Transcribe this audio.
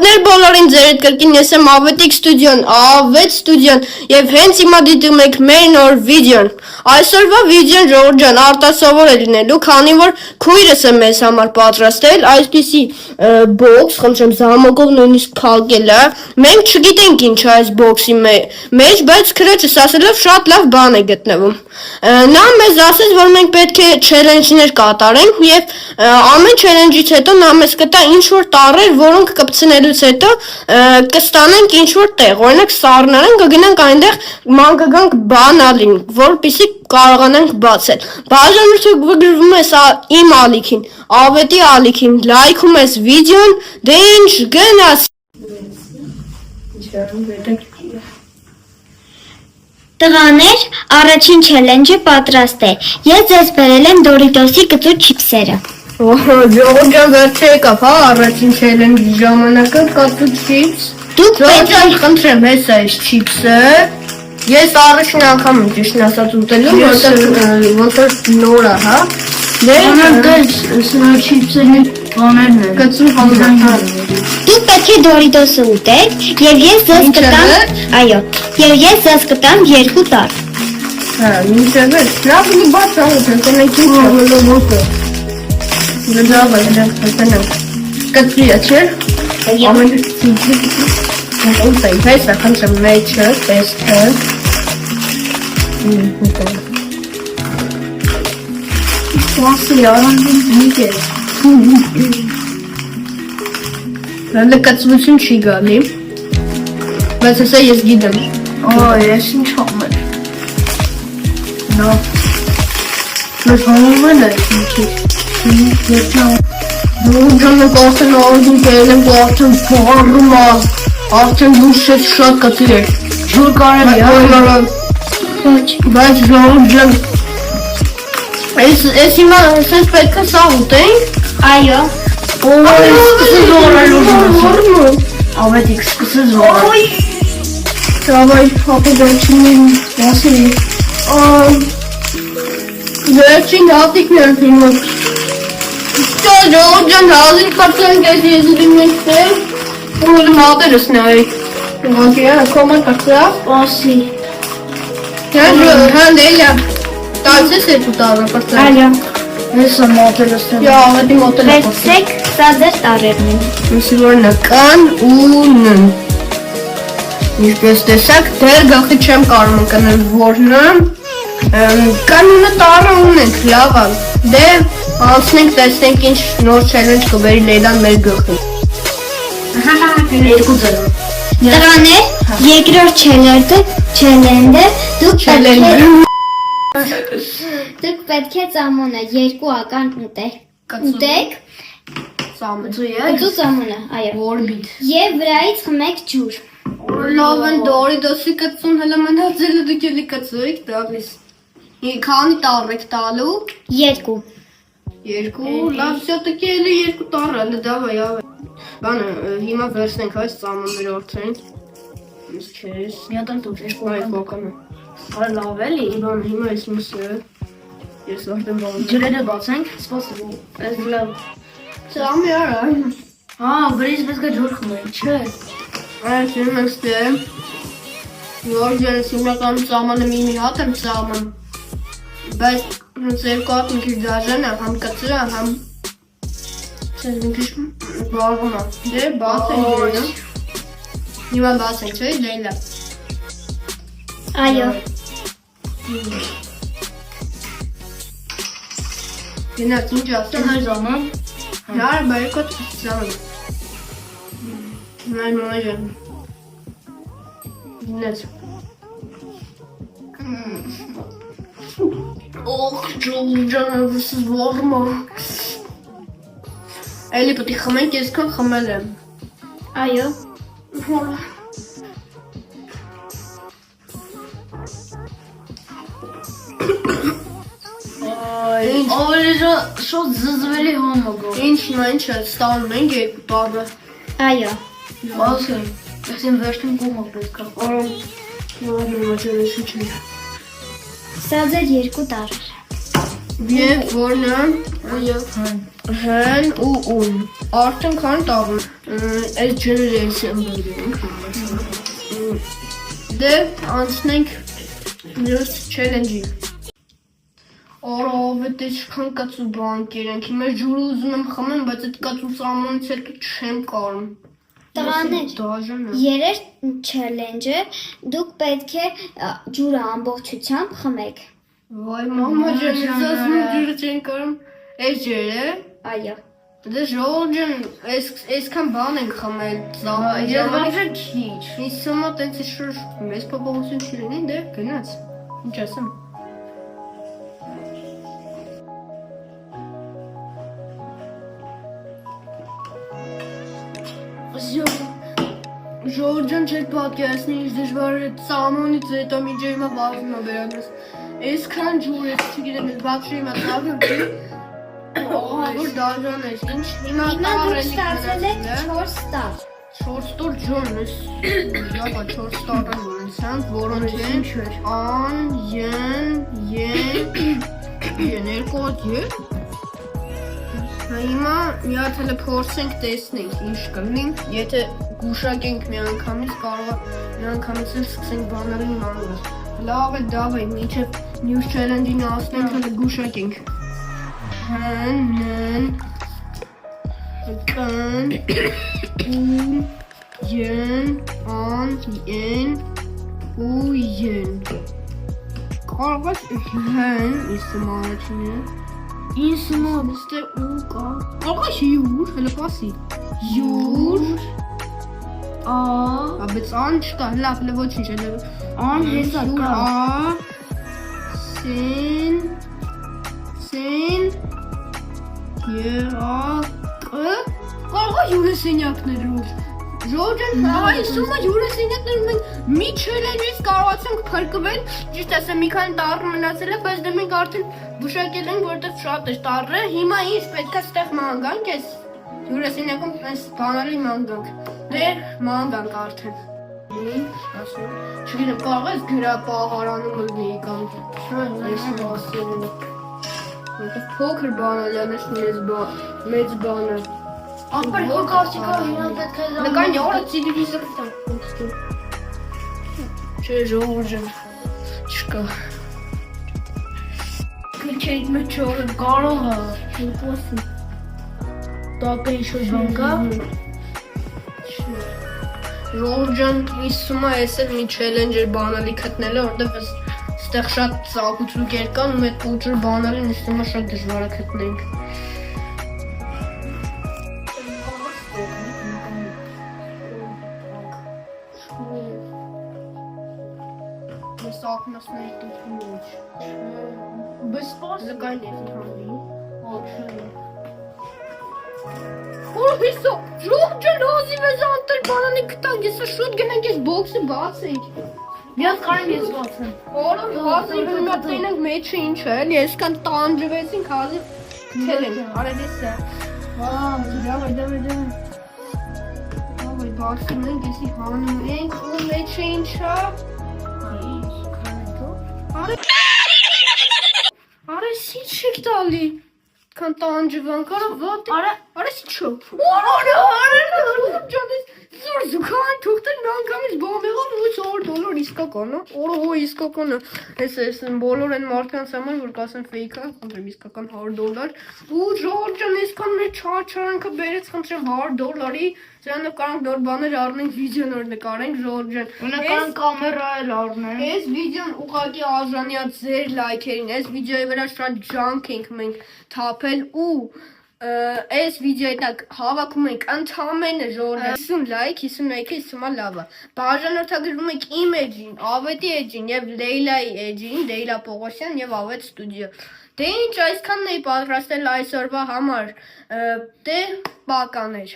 Բարևատներ բոլորին, ձեր հետ կրկին ես եմ Ավետիք ստուդիոն, Ավետ ստուդիոն եւ հենց հիմա դիտում եք մեր նոր վիդեոն։ Այսօրվա վիդեոն Ժողովուրդ ջան արտասովոր է լինելու, քանի որ քույրս է մեզ համար պատրաստել այսպիսի բոքս, խնդրեմ զամոկով նույնիսկ փակել է։ Մենք չգիտենք ինչ է այս բոքսի մեջ, բայց քրոջս ասելով շատ լավ բան է գտնվում։ Նա մեզ ասեց, որ մենք պետք է չելենջներ կատարենք եւ ամեն չելենջից հետո նա մեզ կտա ինչ որ տառեր, որոնք կպցնելուց հետո կստանենք ինչ որ տեղ, օրինակ սառնարան կգնանք այնտեղ ման կգանք բանալին, որպեսզի կարողանանք բացել։ Բաժանորդը գրվում է սա իմ ալիքին, Ավետի ալիքին, լայքում ես վիդեոն, դե ինչ գնաս։ Տղաներ, առաջին չելենջը պատրաստ է։ Ես ձեզ բերել եմ Դորիտոսի կծու չիփսերը։ Ժողովուրդ ջան, վերջը եկավ, հա, առաջին չելենջի ժամանակը կծու չիփս։ Դուք պետք է խնդրեմ, հեսա այս չիփսը։ Ես առաջին անգամ եմ ճիշտն ասած ուտելու, որտեղ նոր է, հա։ Դե Սրա չիփսերի բաներն են։ կծու համակարգ։ Դուք պետք է Դորիտոսը ուտեք եւ ես ձեզ կտամ, այո, եւ ես ձեզ կտամ 2 տառ։ Հա, մինչև է, լավ մի բաց աղոտ, ընկնեք ինչ աղոլովոտը։ Լավ է, ընկնենք։ Կծվի է, չէ՞։ Ամեն ուտենք, հեսա, խնդրեմ մեջը, տեսքը։ Սպասի, արանքին դիք է։ Լկացություն չի գալի, բայց հեսա ես գիտեմ։ Ես ինչ համեր։ Նա Ես համովել է ինչի։ Դուրջանը կասեն արդին կերել եմ արդեն փողարում է, արդեն դուրս շատ կծիր է։ Ջուր կարելի է։ Բայց ժողովուրդ ջան, ես հիմա սենց պետք է սա ուտենք։ Այո։ Սկսի զորելու։ Ավետիք սկսի զորել։ Դավայ, հապա վերջինին ասի։ Վերջին հատիկն էր հիմա։ Ճա ժողովուրդ ջան, հազիվ կացանք ես եզրին մեջտեղ, ուղղում հատերս նայի։ Ուղղակի է, կոման կացրա։ Սպասի։ Հան դելյա, տալցես է տու տարը պրծա։ Այո։ Ես եմ ատելս եմ։ Յա, ավետի մոտել է պրծա։ Վերցեք, սա ձեր տառերն են։ Միսի որ նկան ու նն։ Ինչպես տեսակ, դեր գախի չեմ կարում ընկնել որնը։ Կանունը տարը ունենք, լավ ալ։ Դե, անցնենք տեսնենք ինչ նոր չելենջ կվերի լեյլան մեր գխին։ 2-0։ Տղաներ, երկրորդ չելենջը դուք պետք է ծամոնը 2 ական ուտեք, կծու ծամոնը, այո, Որբիտ։ եւ վրայից խմեք ջուր։ Լավ են դորիդոսի կծուն հլը մնացելը դուք էլի կծույք տալիս։ Քանի տառ եք տալու։ 2։ 2, լավ, սյոտակի էլի 2 տառ հլը դավայ ավե։ Բանը, հիմա վերցնենք այս ծամոնները որդրենք։ Իսկ ես։ Մի հատ էլ դուք 2 Այ կոկանը։ Արը լավ էլի։ Բանը, հիմա ես միսը։ Ես արդեն բանը։ Ջրերը բացենք, սպասի։ Այս լավ։ Ծամի արա։ Հա, վրից պետք է ջուր խմենք, չէ։ Այս եմ ստե։ Որ ես հիմնական ծամանը մի հատ եմ ծաման։ Բայց հենց 2 հատ մի քիչ դաժան է, համ կծրը, համ Չես մի քիչ բաղում է։ Դե բաց ենք իրենը։ Հիմա բաց ենք, չէ՞, լեյլա։ Այո։ Գնաց ինչ ասեմ։ Հայ զաման։ Նար բայկոտ ծաման։ Նայ մոյժան։ Գնաց։ Օխ, ջան, վսս ողմա։ Էլի պետք է խմենք, ես քան խմել եմ։ Այո։ Ավելի շատ զզվելի համագով։ Ինչն է, ինչ է, ստանում ենք 2 տարը։ Այո։ Ասեմ, ես եմ վերջին կոմը պետք է։ Նորմալ մաճերեսի չէ։ Սա ձեր 2 տառեր։ Եվ որն է, Այո։ հեն ու ուն։ Արդեն քան տաղում։ Այս ջրերից եմ բերում։ Դե անցնենք մյուս challenge-ի։ Ով է չքան կացու բան կերենք, հիմա ջուրը ուզում եմ խմեմ, բայց այդ կացու սամանից հետո չեմ կարում։ Տղաներ, երրորդ challenge-ը դուք պետք է ջուրը ամբողջությամբ խմեք։ Վայ մամա ջան, ասում ջուրը չեն կարում։ Այս ջուրը։ Այո։ Դե ժողովուրդ, այսքան բան ենք խմել, ժամանակը քիչ։ Ինձ հիմա տենց շուտ մեծ փոփոխություն չլինի, դե գնաց։ Ինչ ասեմ։ Ժողովուրդ ջան, չեք պատկերացնի, ինչ դժվար է սամոնից հետո մինչև հիմա բաղվում է վերանս։ Այսքան ջուր է, չգիտեմ, բացի հիմա ծաղրում չի։ Որ դաժան ես, ինչ հիմա դուք ստացել եք 4 տար։ 4 տոր ջոն ես, յապա 4 տարը որոնցանք, որոնց են ան, են, երկու ադյե։ Հիմա մի հատ հələ փորձենք տեսնենք ինչ կլինի, եթե գուշակենք մի անգամից, կարող է մի անգամից էլ սկսենք բաները իմանալ։ Լավ է, մինչև մյուս challenge-ին ասնենք, հələ գուշակենք։ Հն, կն, ու, են, ան, են, ու են։ Կարող ես հն, իսմաչին է։ Իսմա, բստե ու կա։ Կարող ես յուր, հələ պասի։ Յուր, բայց ան չկա, լավ, ոչինչ է, Ան հեսա կա։ Սեն, կարող է յուրասենյակներով։ Ժողովուրդ, այսօր յուրասենյակներում մենք մի challenge-ից կարողացանք փրկվել, ճիշտ ասեմ, մի քանի տառ մնացել է, բայց դե մենք արդեն գուշակել ենք, որտեղ շատ է տառը։ Հիմա ինչ պետք է ստեղ ման գանք, այս յուրասենյակում այս բանալի ման գանք։ Դե ման գանք արդեն։ Չգիտեմ, կարող ես գրապահարանում լինի կամ այս մասերին։ Որտեղ փոքր բանալյանս մեծ բանը։ Ապար հոգավճիկա հիման պետք է զամեն։ Նկան յորը ծիլիվիզը կտամ։ Չէ, ժողովուրդ, չկա։ Քիչերից մեջ յորը կարող է։ Չպոսի։ Տակը ինչ-որ բան կա։ Ժողովուրդ, իսում է ես էլ մի challenge բանալի գտնելը, որտեղ ստեղ շատ ծաղուծուկեր կան, ու այդ փոքր բանալին իսում է շատ դժվար է գտնենք։ Սակնասների տուփուչ։ Բեսպոս զգային է թամի։ Հիսո, ժողջան հոզի մեզ անտեր բանանի կտանք, եսը շուտ գնենք ես բոքսը բացենք։ Միած կարեմ ես բացեմ։ Որով հազիվ հիմա տենենք մեջը ինչ է, էլի եսքան տանջվեցինք հազիվ կթել ենք, արել ես է։ Դավայ, բացում ենք, եսի հանում ենք, ու մեջը ինչ է։ Արա սիչ չեք տալի, կան տանջվան, կարա վատ է, արա սիչ չո։ Արա, զոր զուքան թուղթել մի անգամից բամեղան ու $100 իսկական, օրո իսկական է, ես բոլոր են մարդկանց համար, որ կասեն fake է, խնդրեմ իսկական $100 ու ժողջան իսկան մեր չարանքը բերեց խնդրեմ $100-ի, սրանով կարանք նոր բաներ առնենք, վիդեոներ նկարենք ժողջան։ Ունական կամերա էլ առնենք։ Այս վիդեոն ուղղակի արժանի է ձեր լայքերին, այս վիդեոյի վրա շատ ջանք ենք մենք թափել ու այս վիդեոյի տակ հավաքում ենք ընդամենը ժողովուրդ 50 լայք, 50 լայքը իսումա լավ է։ Բաժանորդագրվում եք իմ էջին, Ավետի էջին եւ Լեյլայի էջին, Լեյլա Պողոսյան եւ Ավետ ստուդիո։ Դե ինչ այսքանն էի պատրաստել այսօրվա համար։ Դե բականեր։